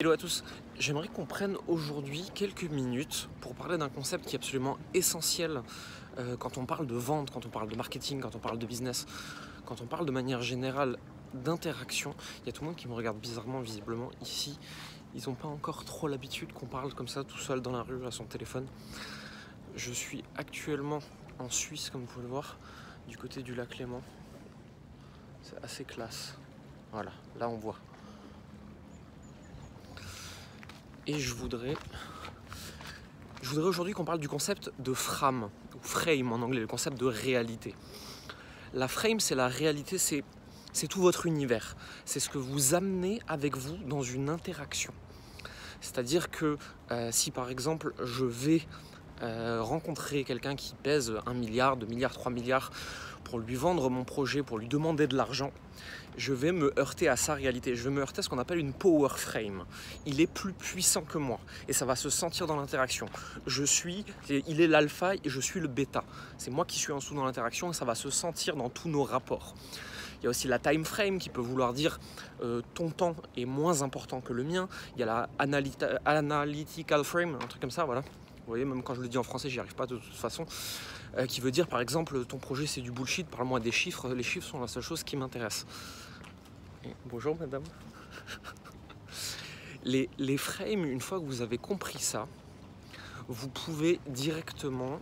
Hello à tous, j'aimerais qu'on prenne aujourd'hui quelques minutes pour parler d'un concept qui est absolument essentiel quand on parle de vente, quand on parle de marketing, quand on parle de business, quand on parle de manière générale d'interaction. Il y a tout le monde qui me regarde bizarrement visiblement ici. Ils n'ont pas encore trop l'habitude qu'on parle comme ça tout seul dans la rue à son téléphone. Je suis actuellement en Suisse, comme vous pouvez le voir, du côté du lac Léman. C'est assez classe. Voilà, là on voit. Et je voudrais aujourd'hui qu'on parle du concept de frame, ou frame en anglais, le concept de réalité. La frame, c'est la réalité, c'est tout votre univers. C'est ce que vous amenez avec vous dans une interaction. C'est-à-dire que si par exemple je vais rencontrer quelqu'un qui pèse 1 milliard, 2 milliards, 3 milliards pour lui vendre mon projet, pour lui demander de l'argent, je vais me heurter à sa réalité. Je vais me heurter à ce qu'on appelle une power frame. Il est plus puissant que moi et ça va se sentir dans l'interaction. Il est l'alpha et je suis le bêta. C'est moi qui suis en dessous dans l'interaction et ça va se sentir dans tous nos rapports. Il y a aussi la time frame qui peut vouloir dire ton temps est moins important que le mien. Il y a la analytical frame, un truc comme ça, voilà. Vous voyez, même quand je le dis en français, j'y arrive pas de toute façon. Qui veut dire, par exemple, ton projet c'est du bullshit, parle-moi des chiffres. Les chiffres sont la seule chose qui m'intéresse. Bonjour madame. Les frames, une fois que vous avez compris ça, vous pouvez directement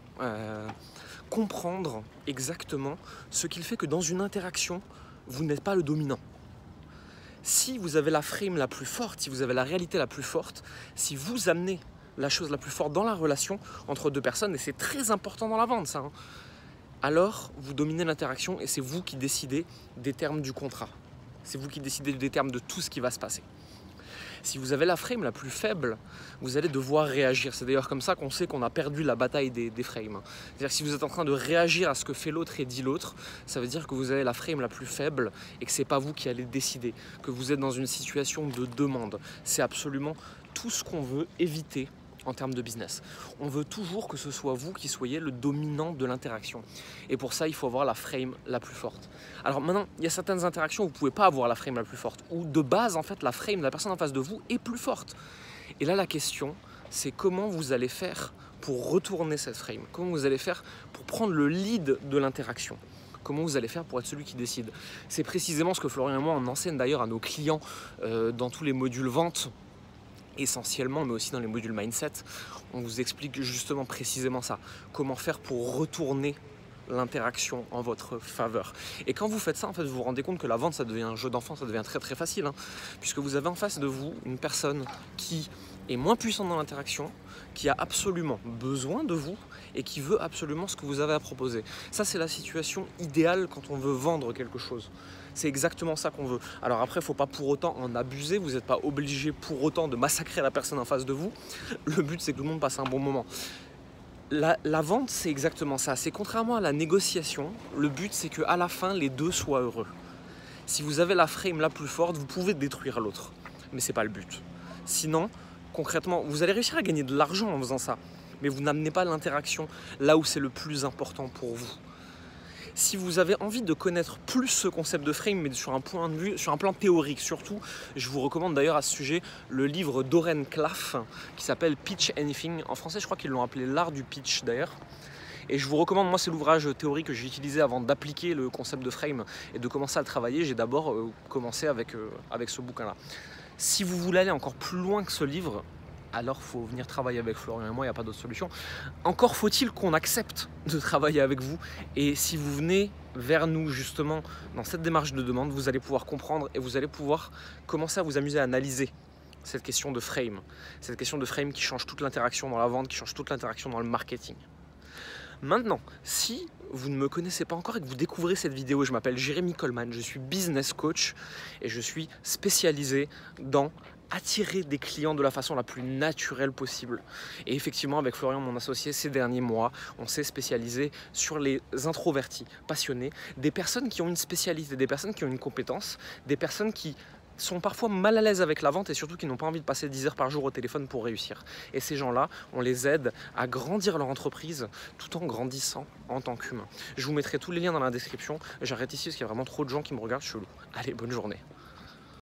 comprendre exactement ce qu'il fait que dans une interaction, vous n'êtes pas le dominant. Si vous avez la frame la plus forte, si vous avez la réalité la plus forte, si vous amenez la chose la plus forte dans la relation entre deux personnes, et c'est très important dans la vente ça, hein, alors vous dominez l'interaction et c'est vous qui décidez des termes du contrat. C'est vous qui décidez des termes de tout ce qui va se passer. Si vous avez la frame la plus faible, vous allez devoir réagir. C'est d'ailleurs comme ça qu'on sait qu'on a perdu la bataille des frames. C'est-à-dire que si vous êtes en train de réagir à ce que fait l'autre et dit l'autre, ça veut dire que vous avez la frame la plus faible et que ce n'est pas vous qui allez décider, que vous êtes dans une situation de demande. C'est absolument tout ce qu'on veut éviter en termes de business. On veut toujours que ce soit vous qui soyez le dominant de l'interaction. Et pour ça, il faut avoir la frame la plus forte. Alors maintenant, il y a certaines interactions où vous ne pouvez pas avoir la frame la plus forte, ou de base, en fait, la frame de la personne en face de vous est plus forte. Et là, la question, c'est comment vous allez faire pour retourner cette frame, comment vous allez faire pour prendre le lead de l'interaction. Comment vous allez faire pour être celui qui décide. C'est précisément ce que Florian et moi, on enseigne d'ailleurs à nos clients dans tous les modules vente, essentiellement, mais aussi dans les modules mindset. On vous explique justement précisément ça. Comment faire pour retourner l'interaction en votre faveur. Et quand vous faites ça, en fait, vous vous rendez compte que la vente, ça devient un jeu d'enfant, ça devient très très facile, hein, puisque vous avez en face de vous une personne qui est moins puissante dans l'interaction, qui a absolument besoin de vous et qui veut absolument ce que vous avez à proposer. Ça, c'est la situation idéale quand on veut vendre quelque chose. C'est exactement ça qu'on veut. Alors après, il ne faut pas pour autant en abuser, vous n'êtes pas obligé pour autant de massacrer la personne en face de vous. Le but, c'est que tout le monde passe un bon moment. La vente, c'est exactement ça. C'est contrairement à la négociation, le but, c'est qu'à la fin, les deux soient heureux. Si vous avez la frame la plus forte, vous pouvez détruire l'autre. Mais ce n'est pas le but. Sinon, concrètement, vous allez réussir à gagner de l'argent en faisant ça. Mais vous n'amenez pas l'interaction là où c'est le plus important pour vous. Si vous avez envie de connaître plus ce concept de frame, mais sur un point de vue, sur un plan théorique surtout, je vous recommande d'ailleurs à ce sujet le livre d'Oren Klaff qui s'appelle Pitch Anything. En français, je crois qu'ils l'ont appelé l'art du pitch d'ailleurs. Et je vous recommande, moi c'est l'ouvrage théorique que j'ai utilisé avant d'appliquer le concept de frame et de commencer à le travailler. J'ai d'abord commencé avec ce bouquin-là. Si vous voulez aller encore plus loin que ce livre, alors il faut venir travailler avec Florian et moi, il n'y a pas d'autre solution. Encore faut-il qu'on accepte de travailler avec vous. Et si vous venez vers nous justement dans cette démarche de demande, vous allez pouvoir comprendre et vous allez pouvoir commencer à vous amuser à analyser cette question de frame. Cette question de frame qui change toute l'interaction dans la vente, qui change toute l'interaction dans le marketing. Maintenant, si vous ne me connaissez pas encore et que vous découvrez cette vidéo, je m'appelle Jérémy Coleman, je suis business coach et je suis spécialisé dans attirer des clients de la façon la plus naturelle possible. Et effectivement, avec Florian, mon associé, ces derniers mois, on s'est spécialisé sur les introvertis passionnés, des personnes qui ont une spécialité, des personnes qui ont une compétence, des personnes qui sont parfois mal à l'aise avec la vente et surtout qui n'ont pas envie de passer 10 heures par jour au téléphone pour réussir. Et ces gens-là, on les aide à grandir leur entreprise tout en grandissant en tant qu'humain. Je vous mettrai tous les liens dans la description. J'arrête ici parce qu'il y a vraiment trop de gens qui me regardent chelou. Allez, bonne journée.